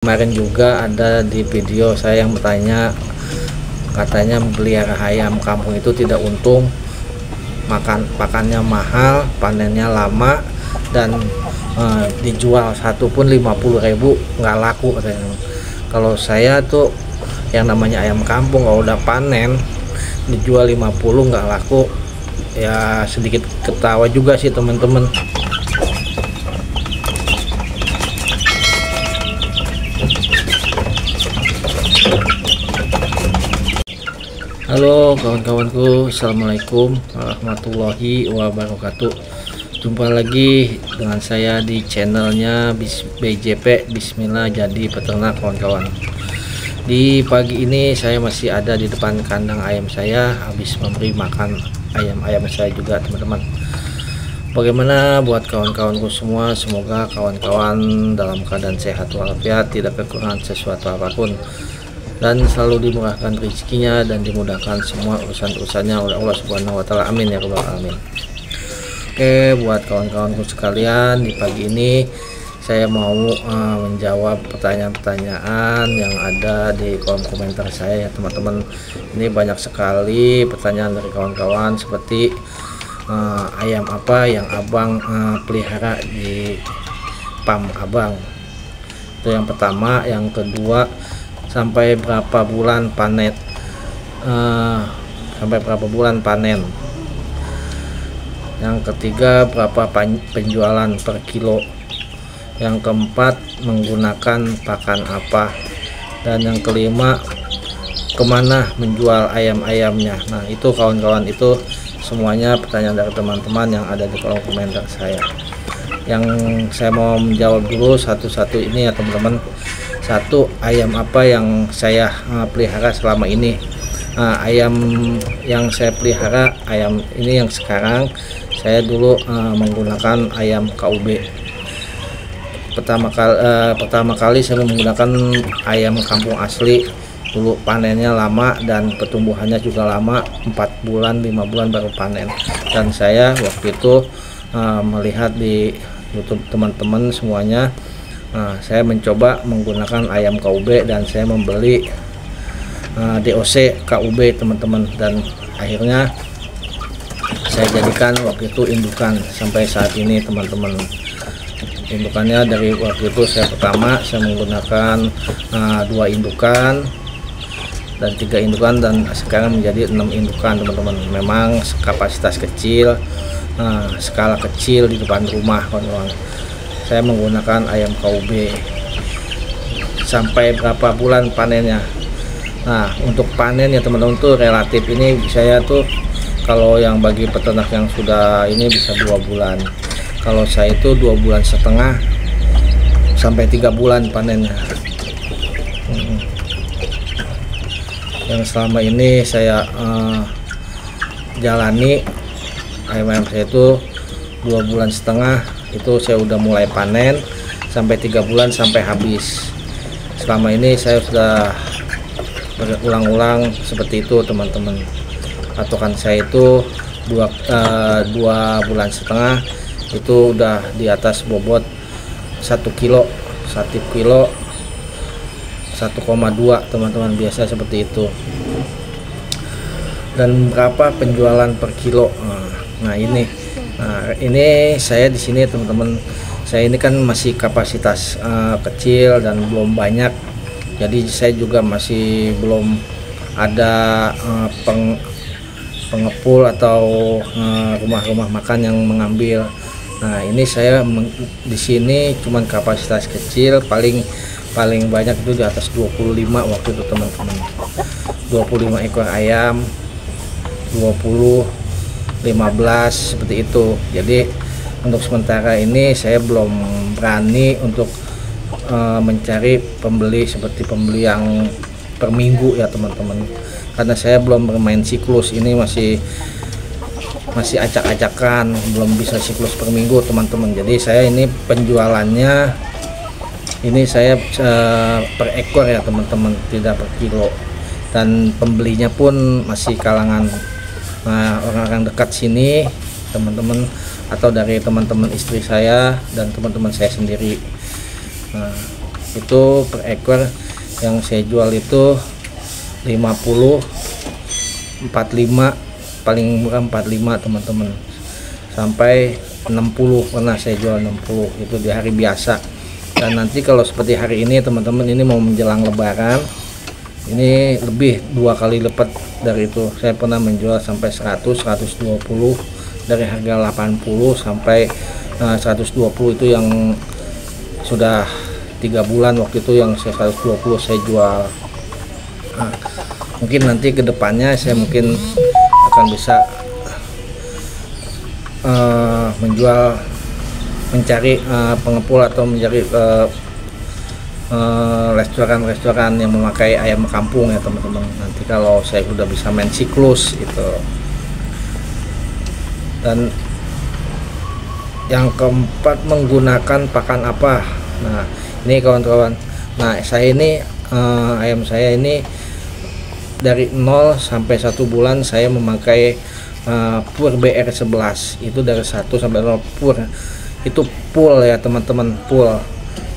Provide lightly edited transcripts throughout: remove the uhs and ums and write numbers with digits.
Kemarin juga ada di video saya yang bertanya, katanya melihara ayam kampung itu tidak untung, pakannya mahal, panennya lama, dan dijual satu pun 50.000 nggak laku katanya. Kalau saya tuh yang namanya ayam kampung kalau udah panen dijual 50 nggak laku, ya sedikit ketawa juga sih teman-teman. Halo kawan-kawanku, assalamualaikum warahmatullahi wabarakatuh. Jumpa lagi dengan saya di channelnya BJP Bismillah Jadi Peternak kawan-kawan. Di pagi ini saya masih ada di depan kandang ayam saya, habis memberi makan ayam-ayam saya juga teman-teman. Bagaimana buat kawan-kawanku semua? Semoga kawan-kawan dalam keadaan sehat walafiat, tidak kekurangan sesuatu apapun, dan selalu dimurahkan rezekinya dan dimudahkan semua urusan-urusannya oleh Allah Subhanahu wa taala. Amin ya rabbal alamin. Oke, buat kawan-kawanku sekalian, di pagi ini saya mau menjawab pertanyaan-pertanyaan yang ada di kolom komentar saya ya teman-teman. Ini banyak sekali pertanyaan dari kawan-kawan seperti ayam apa yang abang pelihara di PAM abang. Itu yang pertama. Yang kedua, sampai berapa bulan panen, yang ketiga berapa penjualan per kilo, yang keempat menggunakan pakan apa, dan yang kelima kemana menjual ayam-ayamnya. Nah itu kawan-kawan, itu semuanya pertanyaan dari teman-teman yang ada di kolom komentar saya. Yang saya mau menjawab dulu satu-satu ini ya teman-teman. Satu, ayam apa yang saya pelihara selama ini. Ayam yang saya pelihara, ayam ini yang sekarang, saya dulu menggunakan ayam KUB. Pertama kali saya menggunakan ayam kampung asli. Dulu panennya lama dan pertumbuhannya juga lama, 4 bulan 5 bulan baru panen. Dan saya waktu itu melihat di YouTube teman-teman semuanya, saya mencoba menggunakan ayam KUB dan saya membeli DOC KUB teman-teman, dan akhirnya saya jadikan waktu itu indukan sampai saat ini teman-teman. Indukannya dari waktu itu saya menggunakan 2 indukan dan 3 indukan, dan sekarang menjadi 6 indukan teman-teman. Memang kapasitas kecil, skala kecil di depan rumah kawan-kawan. Saya menggunakan ayam KUB. Sampai berapa bulan panennya? Nah untuk panen ya teman-teman tuh relatif, ini saya tuh kalau yang bagi peternak yang sudah ini bisa 2 bulan. Kalau saya itu 2,5 bulan sampai 3 bulan panennya. Yang selama ini saya jalani ayam-ayam saya itu 2,5 bulan, itu saya udah mulai panen sampai 3 bulan sampai habis. Selama ini saya sudah berulang-ulang seperti itu teman-teman. Patokan saya itu 2,5 bulan itu udah di atas bobot 1 kilo 1,2 teman-teman, biasa seperti itu. Dan berapa penjualan per kilo? Nah ini saya di sini teman-teman, saya ini kan masih kapasitas kecil dan belum banyak, jadi saya juga masih belum ada pengepul atau rumah-rumah makan yang mengambil. Nah ini saya di sini cuman kapasitas kecil, paling banyak itu di atas 25 waktu itu teman-teman. 25 ekor ayam, 20 15 seperti itu. Jadi untuk sementara ini saya belum berani untuk mencari pembeli seperti pembeli yang per minggu ya teman-teman, karena saya belum bermain siklus. Ini masih acak-acakan, belum bisa siklus per minggu teman-teman. Jadi saya ini penjualannya ini saya per ekor ya teman-teman, tidak per kilo, dan pembelinya pun masih kalangan orang-orang dekat sini teman-teman, atau dari teman-teman istri saya dan teman-teman saya sendiri. Itu per ekor yang saya jual itu 50, 45, paling murah 45 teman-teman, sampai 60 pernah saya jual 60, itu di hari biasa. Dan nanti kalau seperti hari ini teman-teman, ini mau menjelang lebaran, ini lebih 2 kali lipat dari itu. Saya pernah menjual sampai 100, 120, dari harga 80 sampai 120, itu yang sudah 3 bulan waktu itu yang saya 120 saya jual. Nah, mungkin nanti kedepannya saya mungkin akan bisa menjual, mencari pengepul atau mencari restoran-restoran yang memakai ayam kampung ya teman-teman. Nanti kalau saya udah bisa main siklus itu. Dan yang keempat, menggunakan pakan apa. Nah ini kawan-kawan, nah saya ini ayam saya ini dari 0 sampai 1 bulan saya memakai pur BR11, itu dari 1 sampai 0 pur, itu full ya teman-teman, full,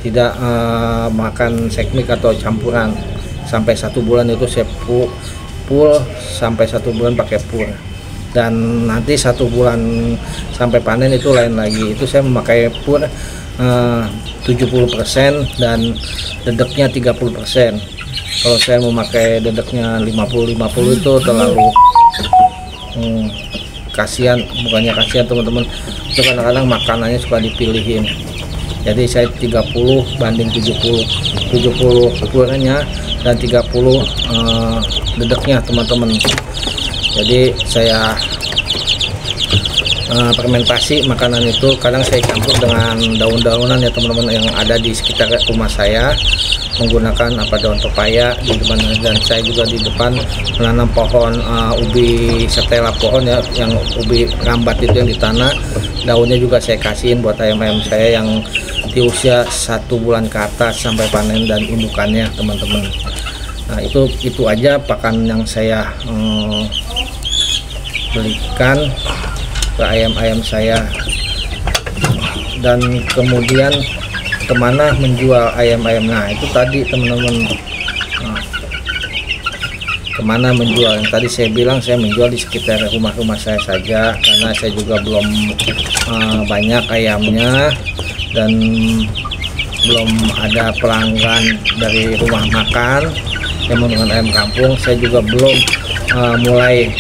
tidak makan sekmik atau campuran. Sampai 1 bulan itu saya full sampai 1 bulan pakai pur. Dan nanti 1 bulan sampai panen itu lain lagi, itu saya memakai pur 70% dan dedeknya 30%. Kalau saya memakai dedeknya 50-50 itu terlalu kasihan, bukannya kasihan teman-teman, itu kadang-kadang makanannya suka dipilihin. Jadi saya 30 banding 70 purnya dan 30 dedeknya teman-teman. Jadi saya fermentasi makanan itu, kadang saya campur dengan daun-daunan ya teman-teman yang ada di sekitar rumah saya, menggunakan daun pepaya di depan, dan saya juga di depan menanam pohon ubi setela, pohon ya, yang ubi rambat itu yang di tanah. Daunnya juga saya kasihin buat ayam-ayam saya yang di usia 1 bulan ke atas sampai panen dan indukannya teman-teman. Nah itu aja pakan yang saya belikan ke ayam-ayam saya. Dan kemudian kemana menjual ayam-ayam, nah itu tadi teman-teman, kemana menjual, yang tadi saya bilang saya menjual di sekitar rumah-rumah saya saja, karena saya juga belum banyak ayamnya dan belum ada pelanggan dari rumah makan yang menggunakan ayam kampung. Saya juga belum mulai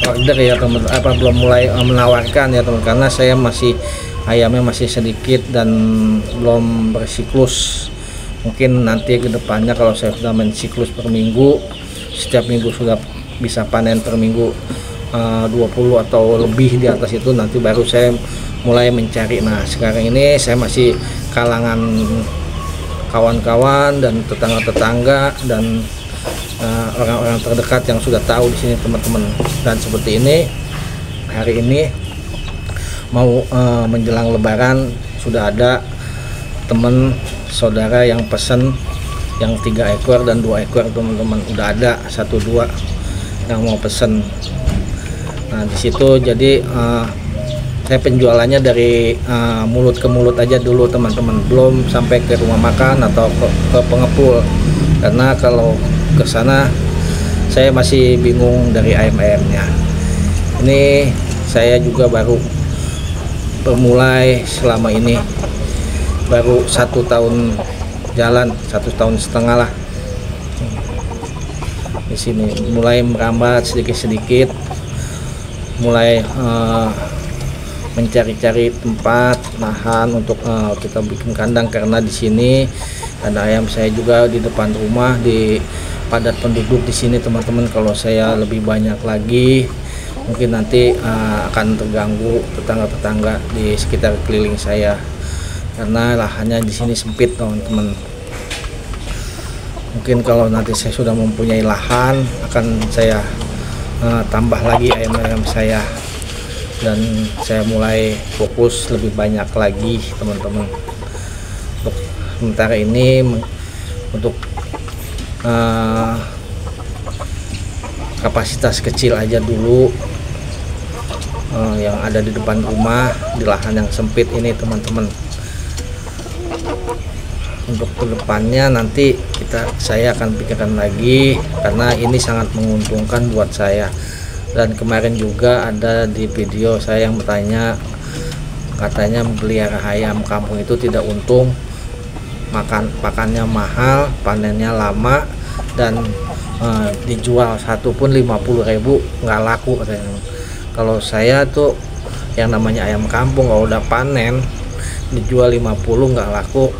order ya teman, belum mulai menawarkan ya teman, karena saya masih ayamnya masih sedikit dan belum bersiklus. Mungkin nanti kedepannya kalau saya sudah main siklus per minggu, setiap minggu sudah bisa panen per minggu 20 atau lebih di atas itu, nanti baru saya mulai mencari. Nah sekarang ini saya masih kalangan kawan-kawan dan tetangga-tetangga dan orang-orang terdekat yang sudah tahu di sini teman-teman. Dan seperti ini, hari ini mau menjelang lebaran, sudah ada teman saudara yang pesen yang 3 ekor dan 2 ekor teman-teman, udah ada 1-2 yang mau pesen. Nah di situ jadi saya penjualannya dari mulut ke mulut aja dulu teman-teman, belum sampai ke rumah makan atau ke pengepul, karena kalau ke sana saya masih bingung dari ayam-ayamnya. Ini saya juga baru bermulai selama ini, baru 1 tahun jalan, 1,5 tahun lah di sini, mulai merambat sedikit-sedikit, mulai mencari-cari tempat lahan untuk kita bikin kandang, karena di sini ada ayam saya juga di depan rumah, di padat penduduk di sini teman-teman. Kalau saya lebih banyak lagi mungkin nanti akan terganggu tetangga-tetangga di sekitar keliling saya, karena lahannya di sini sempit teman-teman. Mungkin kalau nanti saya sudah mempunyai lahan, akan saya tambah lagi ayam-ayam saya, dan saya mulai fokus lebih banyak lagi teman-teman. Untuk sementara ini untuk kapasitas kecil aja dulu, yang ada di depan rumah di lahan yang sempit ini teman-teman. untuk kedepannya nanti saya akan pikirkan lagi, karena ini sangat menguntungkan buat saya. Dan kemarin juga ada di video saya yang bertanya, katanya melihara ayam kampung itu tidak untung, pakannya mahal, panennya lama, dan dijual satu pun 50.000 nggak laku katanya. Kalau saya tuh yang namanya ayam kampung kalau udah panen dijual 50 nggak laku,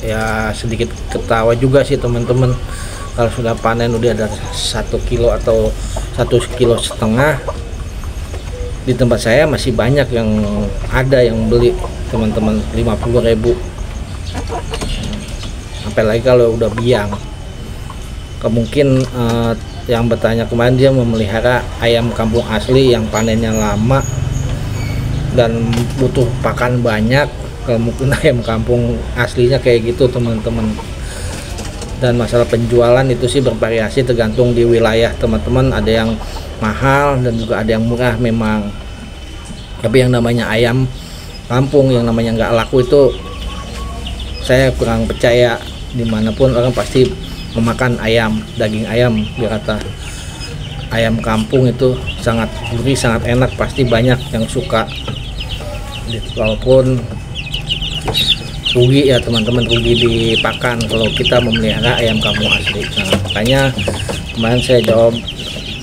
ya sedikit ketawa juga sih teman-teman. Kalau sudah panen udah ada 1 kilo atau 1,5 kilo, di tempat saya masih banyak yang ada yang beli teman-teman 50.000. Apalagi kalau udah biang. Mungkin yang bertanya kemarin dia memelihara ayam kampung asli yang panennya lama dan butuh pakan banyak. Kalau mungkin ayam kampung aslinya kayak gitu teman-teman. Dan masalah penjualan itu sih bervariasi tergantung di wilayah teman-teman, ada yang mahal dan juga ada yang murah memang. Tapi yang namanya ayam kampung yang namanya nggak laku itu saya kurang percaya. Dimanapun orang pasti memakan ayam, daging ayam. Biar kata ayam kampung itu sangat gurih, sangat enak, pasti banyak yang suka. Walaupun rugi ya teman-teman, rugi di pakan kalau kita memelihara ayam kampung asli. Nah, makanya kemarin saya jawab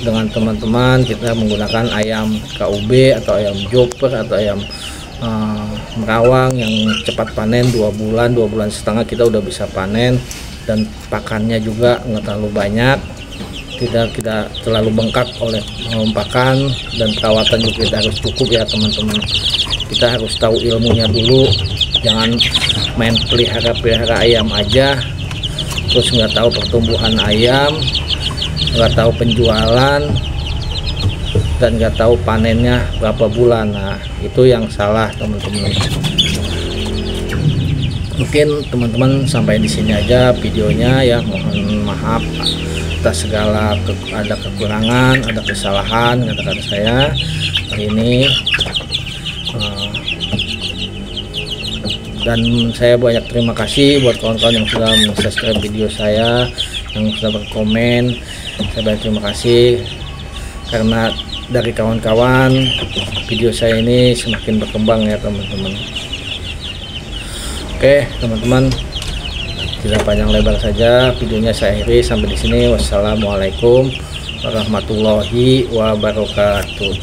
dengan teman-teman, kita menggunakan ayam KUB atau ayam joper atau ayam merawang yang cepat panen, 2 bulan 2,5 bulan kita udah bisa panen, dan pakannya juga nggak terlalu banyak, tidak terlalu bengkak oleh pakan, dan perawatan juga kita harus cukup ya teman-teman. Kita harus tahu ilmunya dulu, jangan main pelihara ayam aja terus nggak tahu pertumbuhan ayam, nggak tahu penjualan, dan nggak tahu panennya berapa bulan. Nah, itu yang salah teman-teman. Mungkin teman-teman sampai di sini aja videonya ya. Mohon maaf atas segala ada kekurangan, ada kesalahan kata-kata saya hari ini. Dan saya banyak terima kasih buat kawan-kawan yang sudah subscribe video saya, yang sudah berkomen. Saya banyak terima kasih karena dari kawan-kawan video saya ini semakin berkembang ya teman-teman. Oke teman-teman, tidak panjang lebar saja videonya saya akhiri sampai di sini. Wassalamualaikum warahmatullahi wabarakatuh.